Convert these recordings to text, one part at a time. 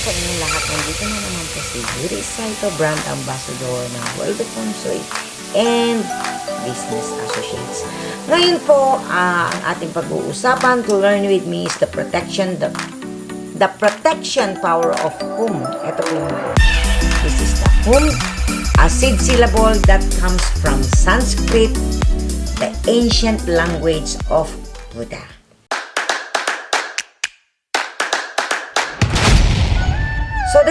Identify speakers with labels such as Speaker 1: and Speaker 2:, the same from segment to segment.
Speaker 1: sa inyong lahat. Nandito na naman po si Beauty Saito, brand ambassador ng World of Feng Shui and Business Associates. Ngayon po, ang ating pag-uusapan to learn with me is the protection power of Hum. Ito po yung, this is the Hum, a seed syllable that comes from Sanskrit, the ancient language of Buddha. So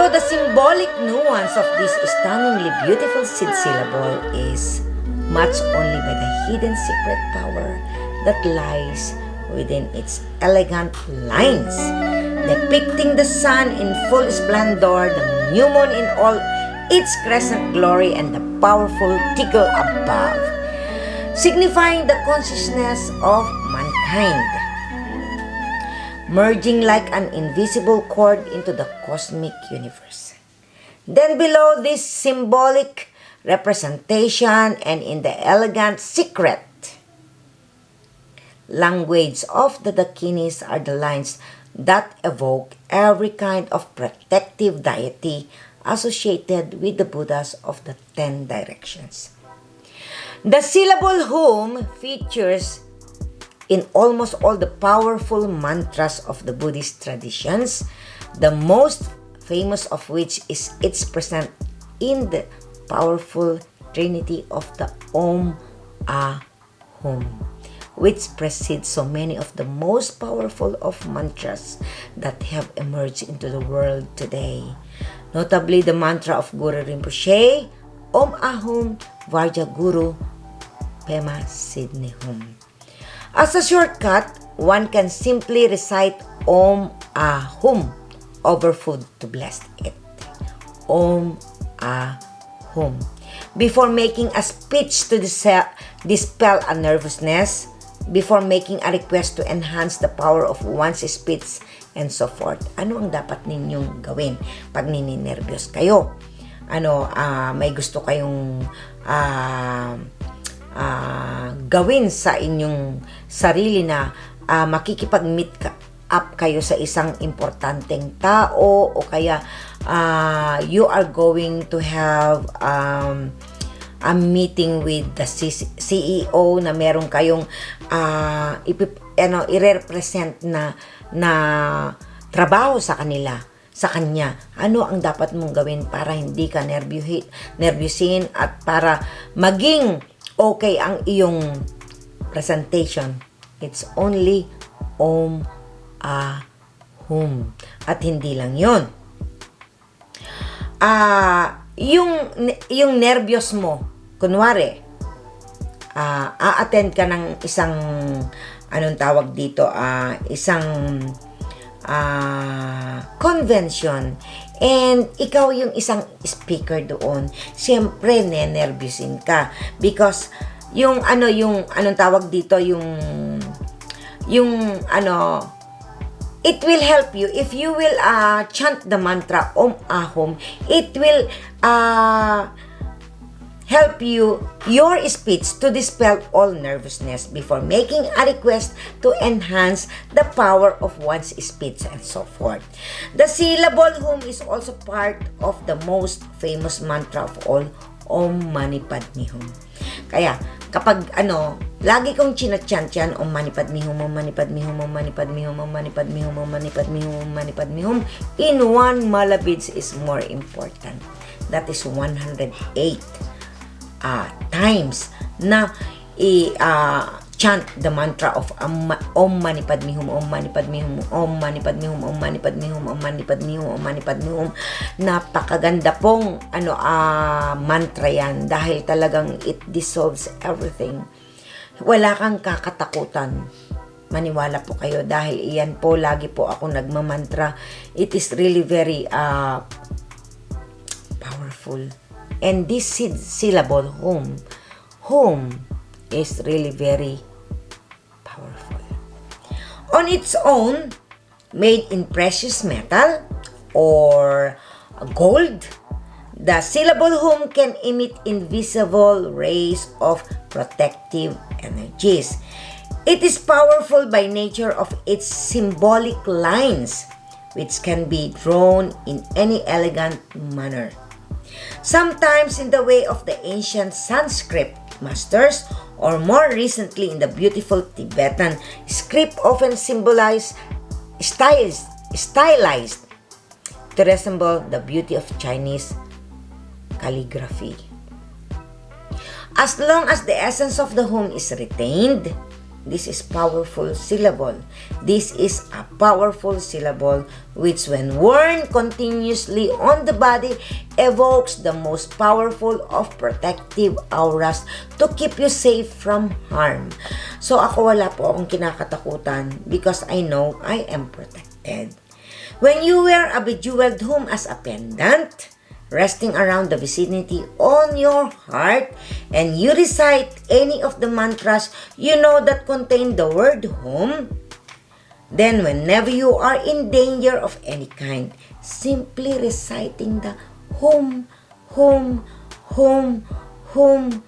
Speaker 1: the symbolic nuance of this stunningly beautiful seed syllable is matched only by the hidden secret power that lies within its elegant lines, depicting the sun in full splendor, the new moon in all its crescent glory, and the powerful tickle above, signifying the consciousness of mankind, merging like an invisible cord into the cosmic universe. Then below this symbolic representation and in the elegant secret language of the Dakinis are the lines that evoke every kind of protective deity associated with the Buddhas of the 10 directions. The syllable Hum features in almost all the powerful mantras of the Buddhist traditions, the most famous of which is its present in the powerful trinity of the Om Ah Hum, which precedes so many of the most powerful of mantras that have emerged into the world today, notably the mantra of Guru Rinpoche, Om Ah Hum Varja Guru Pema Sidney Hum. As a shortcut, one can simply recite Om Ah Hum over food to bless it. Om Ah Hum. Before making a speech to dispel a nervousness, before making a request to enhance the power of one's speech, and so forth. Ano ang dapat ninyong gawin pag nininervyos kayo? May gusto kayong gawin sa inyong sarili na makikipag-meet up kayo sa isang importanteng tao, o kaya you are going to have a meeting with the CEO na meron kayong i-represent na trabaho sa kanya. Ano ang dapat mong gawin para hindi ka nervyusin at para maging okay ang iyong presentation? It's only Om Ah Hum. At hindi lang yun. Yung nervyos mo, kunwari, a-attend ka ng isang, isang convention, and ikaw yung isang speaker doon, siyempre nenervyusin ka because it will help you if you will chant the mantra Om Ah Hum. It will help your speech to dispel all nervousness before making a request to enhance the power of one's speech, and so forth. The syllable Hum is also part of the most famous mantra of all, Om Mani Padme Hum. Kaya, kapag lagi kong chinachant yan, Om Mani Padme Hum, Om Mani Padme Hum, Om Mani Padme Hum, Om Mani Padme Hum, Om Mani Padme Hum, Om Mani Padme Hum, in one malabids is more important. That is 108 times na chant the mantra of Om Mani Padme Hum, Om Mani Padme Hum, Om Mani Padme Hum, Om Mani Padme Hum, Om Mani Padme Hum, Om Mani Padme Hum. Napakaganda pong mantra yan dahil talagang it dissolves everything. Wala kang kakatakutan. Maniwala po kayo dahil iyan po, lagi po ako nagmamantra. It is really very powerful. And this syllable Hum is really very powerful. On its own, made in precious metal or gold, the syllable Hum can emit invisible rays of protective energies. It is powerful by nature of its symbolic lines, which can be drawn in any elegant manner. Sometimes in the way of the ancient Sanskrit masters, or more recently in the beautiful Tibetan script often stylized to resemble the beauty of Chinese calligraphy. As long as the essence of the home is retained, this is powerful syllable. This is a powerful syllable which when worn continuously on the body evokes the most powerful of protective auras to keep you safe from harm. So ako wala po akong kinakatakutan because I know I am protected. When you wear a bejeweled home as a pendant, resting around the vicinity on your heart, and you recite any of the mantras you know that contain the word home, then whenever you are in danger of any kind, simply reciting the home, home, home, home,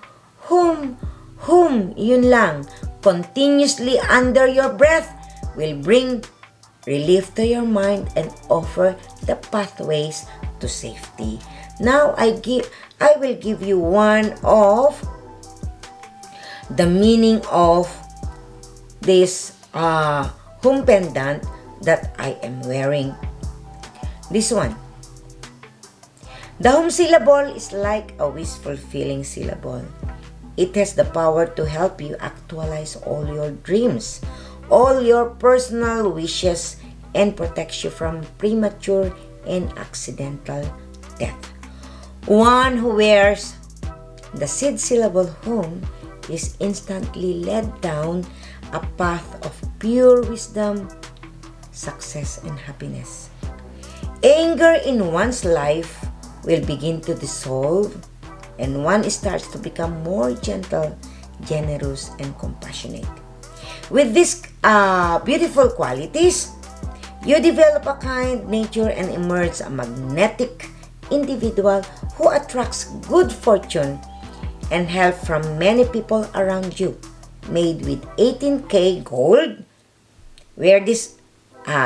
Speaker 1: home, home, yun lang, continuously under your breath will bring relief to your mind and offer the pathways to safety. Now I will give you one of the meaning of this home pendant that I am wearing. This one. The home syllable is like a wishful feeling syllable. It has the power to help you actualize all your dreams, all your personal wishes, and protects you from premature and accidental death. One who wears the seed syllable home is instantly led down a path of pure wisdom, success, and happiness. Anger in one's life will begin to dissolve, and one starts to become more gentle, generous, and compassionate. With these beautiful qualities, you develop a kind nature and emerge a magnetic individual who attracts good fortune and help from many people around you. Made with 18K gold, wear this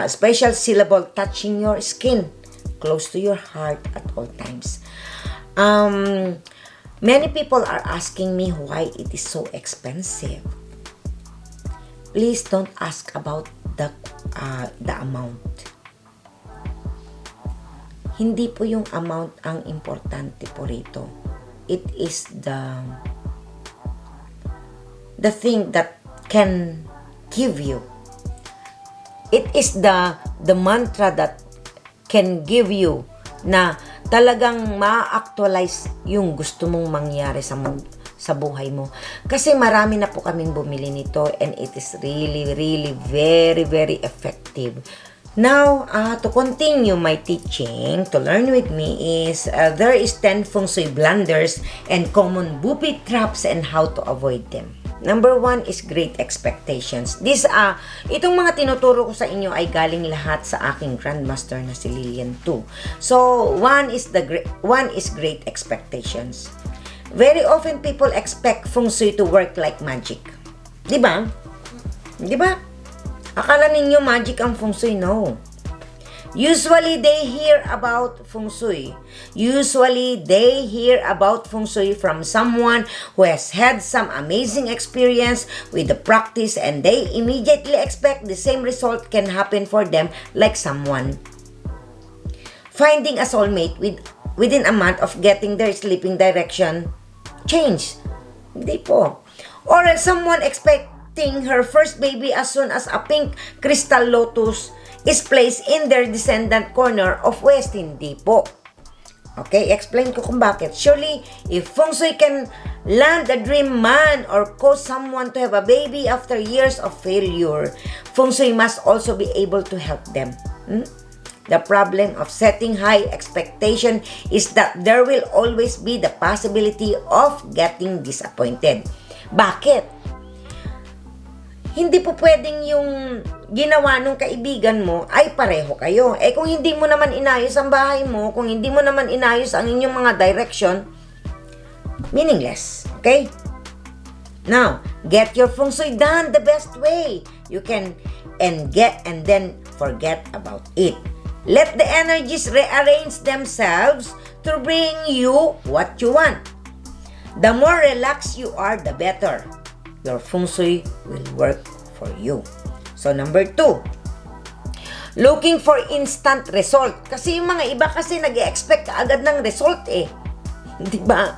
Speaker 1: special syllable touching your skin, close to your heart at all times. Many people are asking me why it is so expensive. Please don't ask about the amount. Hindi po yung amount ang importante po rito. It is the thing that can give you. It is the mantra that can give you na talagang ma-actualize yung gusto mong mangyari sa buhay mo. Kasi marami na po kaming bumili nito and it is really, really very, very effective. Now, to continue my teaching, to learn with me is, there is 10 Feng Shui blunders and common booby traps and how to avoid them. Number 1 is great expectations. Itong mga tinuturo ko sa inyo ay galing lahat sa aking grandmaster na si Lillian too. So, one is great expectations. Very often people expect Feng Shui to work like magic. Di ba? Di ba? Akala ninyo magic ang Feng Shui? No. Usually, they hear about Feng Shui from someone who has had some amazing experience with the practice and they immediately expect the same result can happen for them like someone finding a soulmate within a month of getting their sleeping direction change. Hindi po. Or someone expecting her first baby as soon as a pink crystal lotus is placed in their descendant corner of west. Hindi po. Okay, explain ko kung bakit. Surely, if Feng Shui can land a dream man or cause someone to have a baby after years of failure, Feng Shui must also be able to help them. The problem of setting high expectation is that there will always be the possibility of getting disappointed. Bakit? Hindi po pwedeng yung ginawa nung kaibigan mo ay pareho kayo. Kung hindi mo naman inayos ang bahay mo, kung hindi mo naman inayos ang inyong mga direction, meaningless. Okay? Now, get your Feng Shui done the best way you can and then forget about it. Let the energies rearrange themselves to bring you what you want. The more relaxed you are, the better. Your Feng Shui will work for you. So, number 2, looking for instant result. Kasi yung mga iba kasi nag-expect agad ng result eh. Di ba?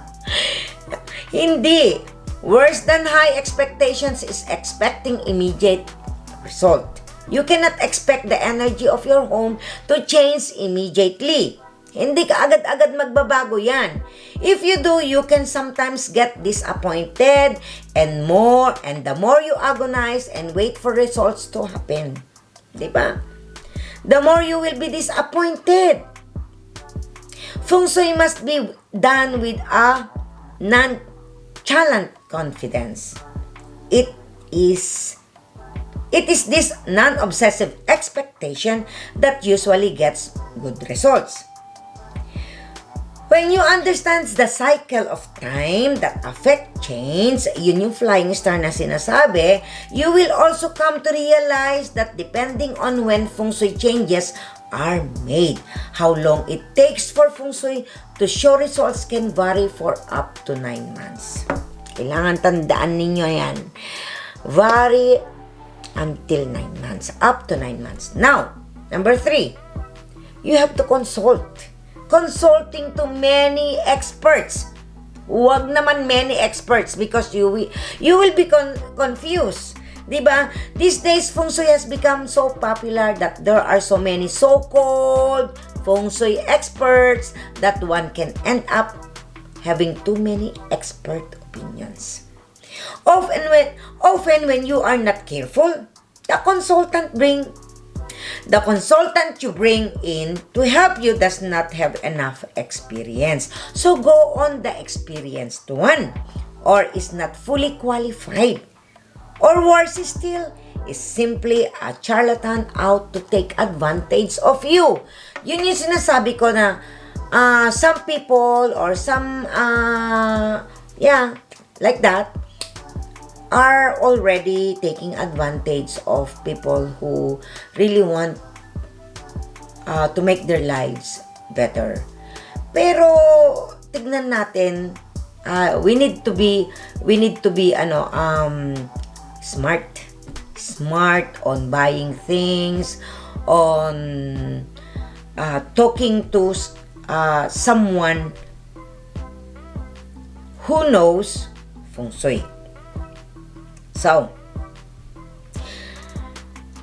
Speaker 1: Hindi. Worse than high expectations is expecting immediate result. You cannot expect the energy of your home to change immediately. Hindi ka agad-agad magbabago yan. If you do, you can sometimes get disappointed and the more you agonize and wait for results to happen. Diba? The more you will be disappointed. Feng Shui must be done with a nonchalant confidence. It is this non-obsessive expectation that usually gets good results. When you understand the cycle of time that affect change, yun yung flying star na sinasabi, you will also come to realize that depending on when Feng Shui changes are made, how long it takes for Feng Shui to show results can vary for up to 9 months. Kailangan tandaan ninyo yan. Vary until 9 months, up to 9 months. Now, number 3, you have to consult. Consulting to many experts. Huwag naman many experts because you will be confused. Diba? These days, Feng Shui has become so popular that there are so many so-called Feng Shui experts that one can end up having too many expert opinions. Often when you are not careful, the consultant you bring in to help you does not have enough experience. So go on the experienced one, or is not fully qualified. Or worse still, is simply a charlatan out to take advantage of you. Yun yung sinasabi ko na some people or some, like that, are already taking advantage of people who really want to make their lives better. Pero tignan natin, we need to be smart on buying things, on talking to someone who knows Feng Shui. So,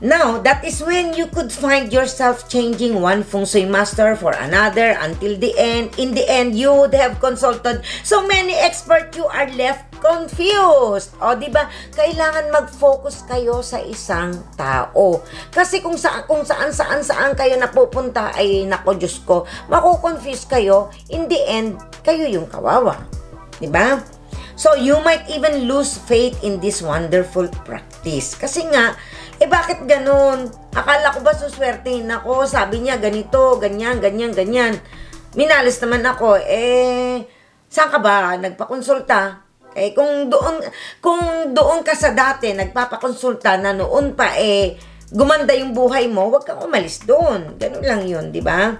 Speaker 1: now, that is when you could find yourself changing one Feng Shui master for another until the end. In the end, you would have consulted so many experts, you are left confused. O, diba? Kailangan mag-focus kayo sa isang tao. Kasi kung saan kayo napupunta, ay nako Diyos ko, mako-confuse kayo. In the end, kayo yung kawawa. Diba? So, you might even lose faith in this wonderful practice. Kasi nga, bakit ganun? Akala ko ba suswertehin ako? Sabi niya, ganito, ganyan. Minalis naman ako, saan ka ba nagpakonsulta? Kung doon ka sa dati, nagpapakonsulta na noon pa, gumanda yung buhay mo, huwag kang umalis doon. Ganun lang yun, di ba?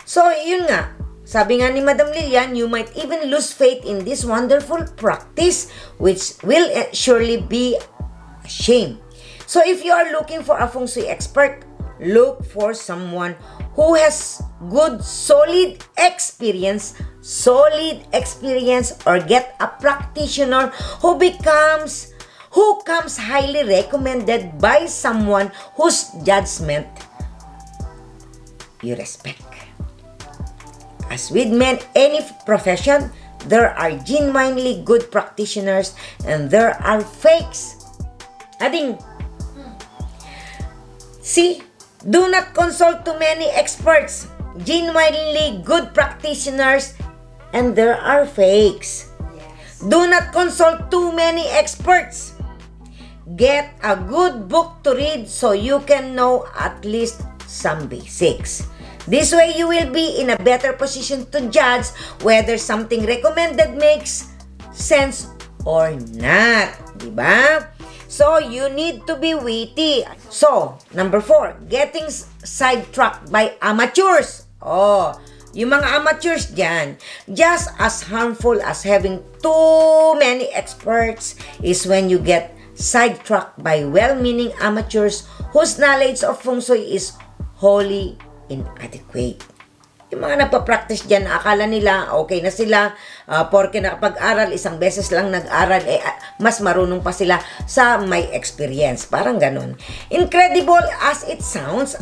Speaker 1: So, yun nga. Sabi nga ni Madam Lilian, you might even lose faith in this wonderful practice, which will surely be a shame. So if you are looking for a Feng Shui expert, look for someone who has good, solid experience, or get a practitioner who comes highly recommended by someone whose judgment you respect. As with any profession, there are genuinely good practitioners and there are fakes. Ading, see, do not consult too many experts. Genuinely good practitioners and there are fakes. Yes. Do not consult too many experts. Get a good book to read so you can know at least some basics. This way, you will be in a better position to judge whether something recommended makes sense or not. Diba? So, you need to be witty. So, number 4, getting sidetracked by amateurs. Oh, yung mga amateurs dyan, just as harmful as having too many experts is when you get sidetracked by well-meaning amateurs whose knowledge of Feng Shui is wholly inadequate. Yung mga nagpa-practice dyan, akala nila okay na sila, porke nakapag-aral, isang beses lang nag-aral, mas marunong pa sila sa may experience. Parang ganun. Incredible as it sounds,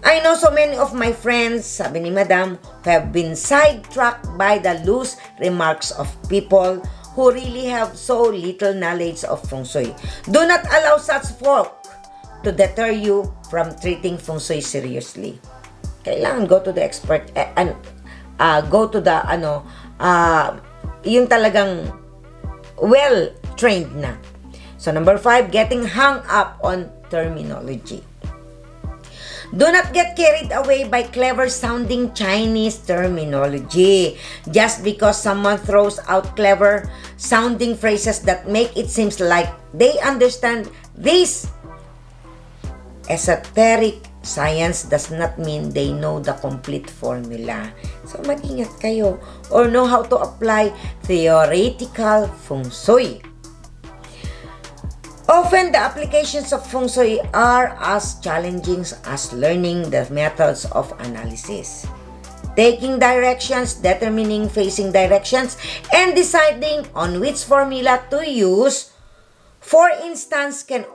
Speaker 1: I know so many of my friends, sabi ni Madam, who have been sidetracked by the loose remarks of people who really have so little knowledge of Feng Shui. Do not allow such folk to deter you from treating Feng Shui seriously. Kailangan go to the expert and go to the yung talagang well-trained na. So number 5, getting hung up on terminology. Do not get carried away by clever-sounding Chinese terminology. Just because someone throws out clever-sounding phrases that make it seem like they understand this esoteric science does not mean they know the complete formula. So, mag-ingat kayo or know how to apply theoretical Feng Shui. Often, the applications of Feng Shui are as challenging as learning the methods of analysis. Taking directions, determining facing directions, and deciding on which formula to use, for instance, can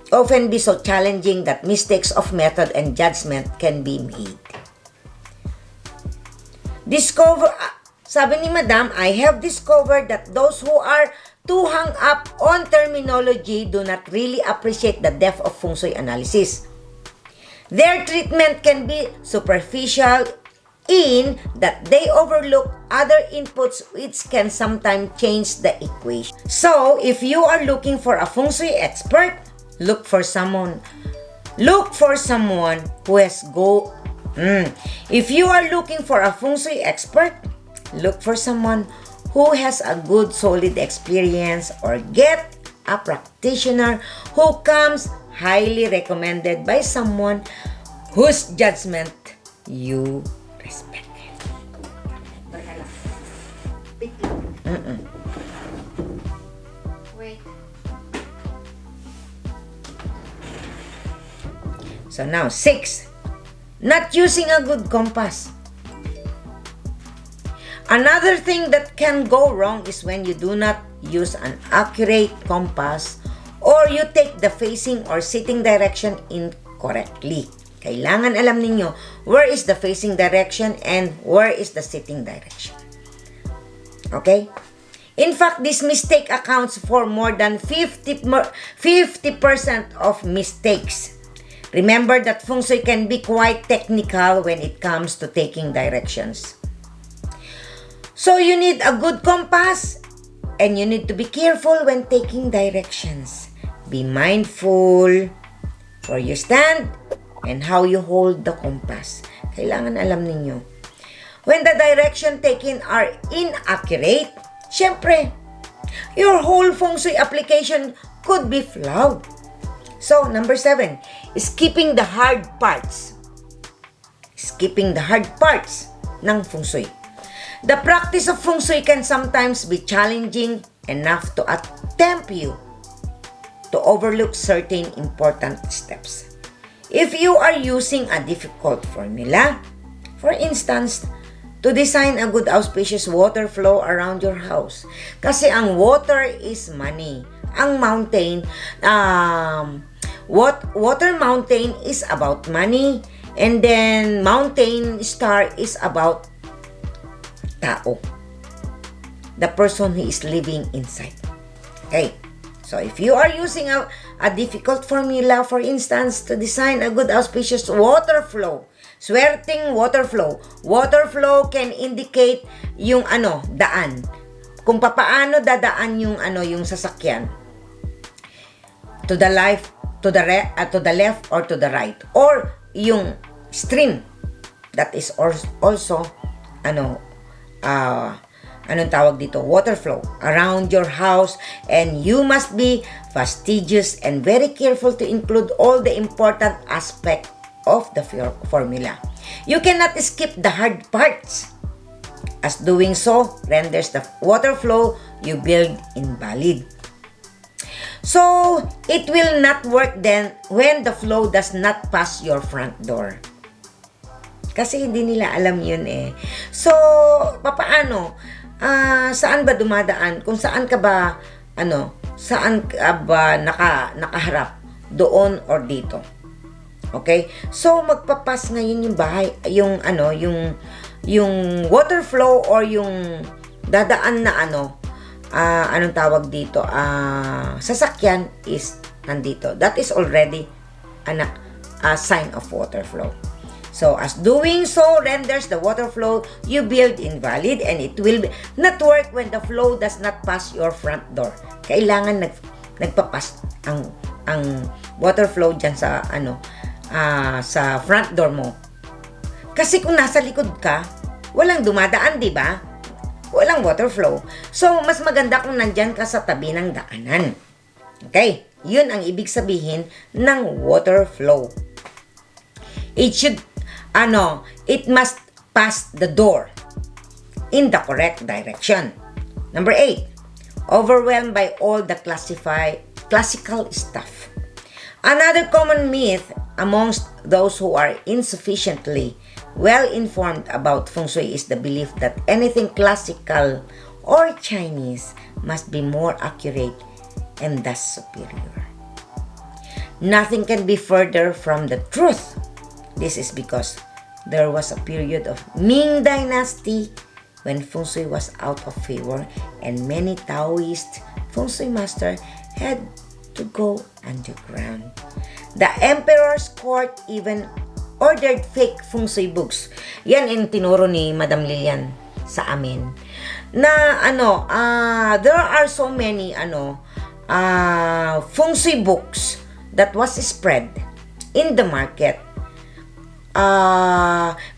Speaker 1: often be so challenging that mistakes of method and judgment can be made. Sabi ni Madam, I have discovered that those who are too hung up on terminology do not really appreciate the depth of Feng Shui analysis. Their treatment can be superficial in that they overlook other inputs which can sometimes change the equation. So, if you are looking for a Feng Shui expert, look for someone who has If you are looking for a Feng Shui expert, look for someone who has a good solid experience or get a practitioner who comes highly recommended by someone whose judgment you respect.
Speaker 2: Wait.
Speaker 1: So now, 6. Not using a good compass. Another thing that can go wrong is when you do not use an accurate compass or you take the facing or sitting direction incorrectly. Kailangan alam ninyo where is the facing direction and where is the sitting direction. Okay? In fact, this mistake accounts for more than 50% of mistakes. Remember that Feng Shui can be quite technical when it comes to taking directions. So you need a good compass and you need to be careful when taking directions. Be mindful where you stand and how you hold the compass. Kailangan alam ninyo. When the direction taken are inaccurate, syempre, your whole Feng Shui application could be flawed. So, number 7, skipping the hard parts. Skipping the hard parts ng Feng Shui. The practice of Feng Shui can sometimes be challenging enough to tempt you to overlook certain important steps. If you are using a difficult formula, for instance, to design a good auspicious water flow around your house. Kasi ang water is money. Ang mountain, water mountain is about money, and then mountain star is about tao. The person who is living inside. Okay. So if you are using a difficult formula, for instance, to design a good auspicious water flow, swerting water flow can indicate yung daan. Kung papaano dadaan yung sasakyan. To the left or to the right, or yung stream that is also anong tawag dito, water flow around your house, and you must be fastidious and very careful to include all the important aspect of the formula. You cannot skip the hard parts, as doing so renders the water flow you build invalid. So, it will not work then when the flow does not pass your front door. Kasi hindi nila alam yun eh. So, papaano? Saan ba dumadaan? Kung saan ka ba, saan ka ba nakaharap? Doon or dito? Okay? So, magpapas ngayon yung bahay, yung water flow or yung dadaan na anong tawag dito, sasakyan is nandito. That is already a sign of water flow. So, as doing so renders the water flow you build invalid, and it will not work when the flow does not pass your front door. Kailangan nagpapas ang water flow dyan sa sa front door mo. Kasi kung nasa likod ka, walang dumadaan, di ba? Walang water flow. So, mas maganda kung nandyan ka sa tabi ng daanan. Okay? Yun ang ibig sabihin ng water flow. It must pass the door in the correct direction. Number 8, overwhelmed by all the classical stuff. Another common myth amongst those who are insufficiently well-informed about Feng Shui is the belief that anything classical or Chinese must be more accurate and thus superior. Nothing can be further from the truth. This is because there was a period of Ming Dynasty when Feng Shui was out of favor, and many Taoist Feng Shui masters had to go underground. The emperor's court even ordered fake Feng Shui books. Yan yung tinuro ni Madam Lilian sa amin. Na there are so many Feng Shui books that was spread in the market,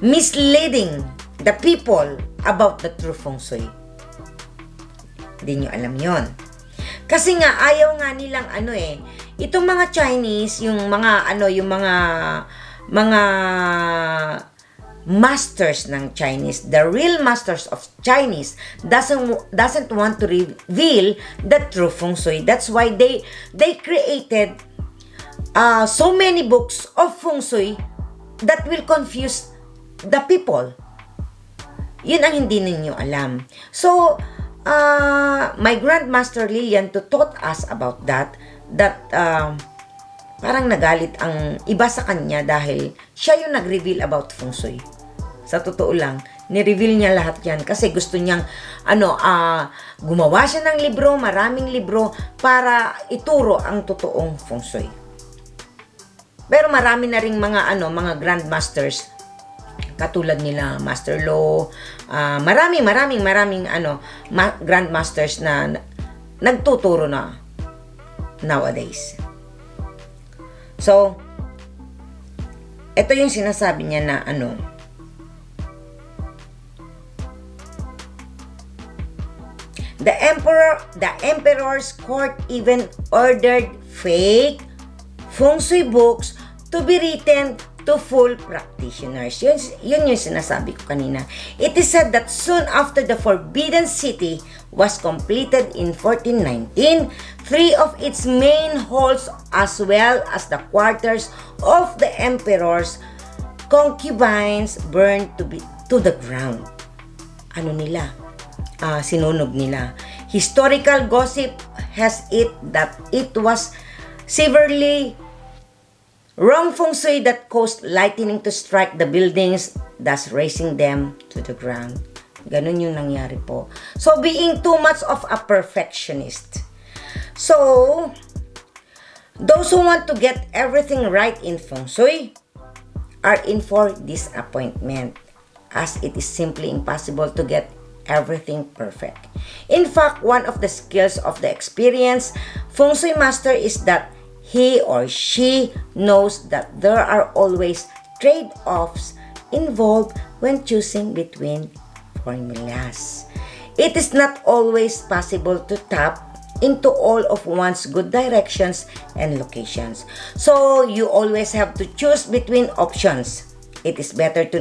Speaker 1: misleading the people about the true Feng Shui. Hindi nyo alam yon. Kasi nga ayaw nga nilang itong mga Chinese, yung mga masters ng Chinese, the real masters of Chinese doesn't want to reveal the true Feng Shui. That's why they created so many books of Feng Shui that will confuse the people. Yun ang hindi ninyo alam. So, my Grandmaster Lilian taught us about that parang nagalit ang iba sa kanya dahil siya yung nag-reveal about Feng Shui. Sa totoo lang, ni-reveal niya lahat yan kasi gusto niyang gumawa siya ng libro, maraming libro para ituro ang totoong Feng Shui. Pero marami na ring mga grandmasters katulad nila Master Lo, maraming grandmasters na nagtuturo na nowadays. So, ito yung sinasabi niya na the emperor's court even ordered fake Feng Shui books to be written to full practitioners. Yun yung sinasabi ko kanina. It is said that soon after the Forbidden City was completed in 1419, 3 of its main halls as well as the quarters of the emperor's concubines burned to the ground. Sinunog nila. Historical gossip has it that it was severely wrong Feng Shui that caused lightning to strike the buildings, thus raising them to the ground. Ganun yung nangyari po. So, being too much of a perfectionist. So, those who want to get everything right in Feng Shui are in for disappointment, as it is simply impossible to get everything perfect. In fact, one of the skills of the experienced Feng Shui master is that he or she knows that there are always trade-offs involved when choosing between formulas. It is not always possible to tap into all of one's good directions and locations. So, you always have to choose between options. It is better to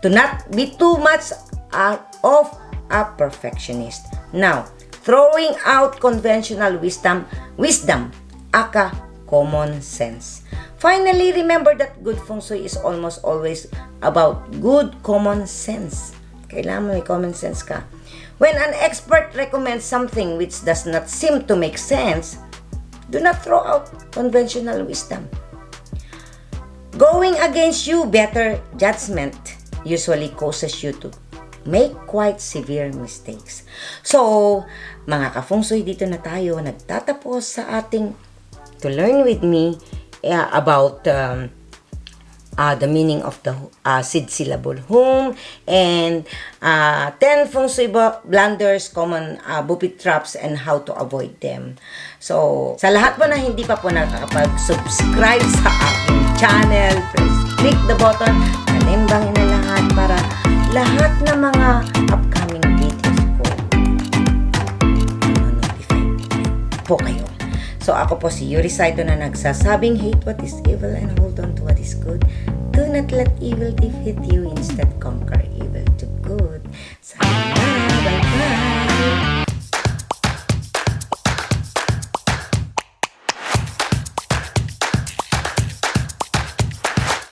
Speaker 1: not be too much of a perfectionist. Now, throwing out conventional wisdom, aka common sense. Finally, remember that good Feng Shui is almost always about good common sense. Kailangan mo may common sense ka. When an expert recommends something which does not seem to make sense, do not throw out conventional wisdom. Going against you better judgment usually causes you to make quite severe mistakes. So, mga ka-Feng Shui, dito na tayo nagtatapos sa ating to learn with me about the meaning of the seed syllable home and 10 Feng Shui blunders, common bupit traps, and how to avoid them. So, sa lahat po na hindi pa po nakakapag-subscribe sa aking channel, please click the button, kalimbangin na lahat para lahat ng mga upcoming videos ko notify po kayo. So, ako po si Yuri Saito na nagsasabing hate what is evil and hold on to what is good. Do not let evil defeat you, instead conquer evil to good.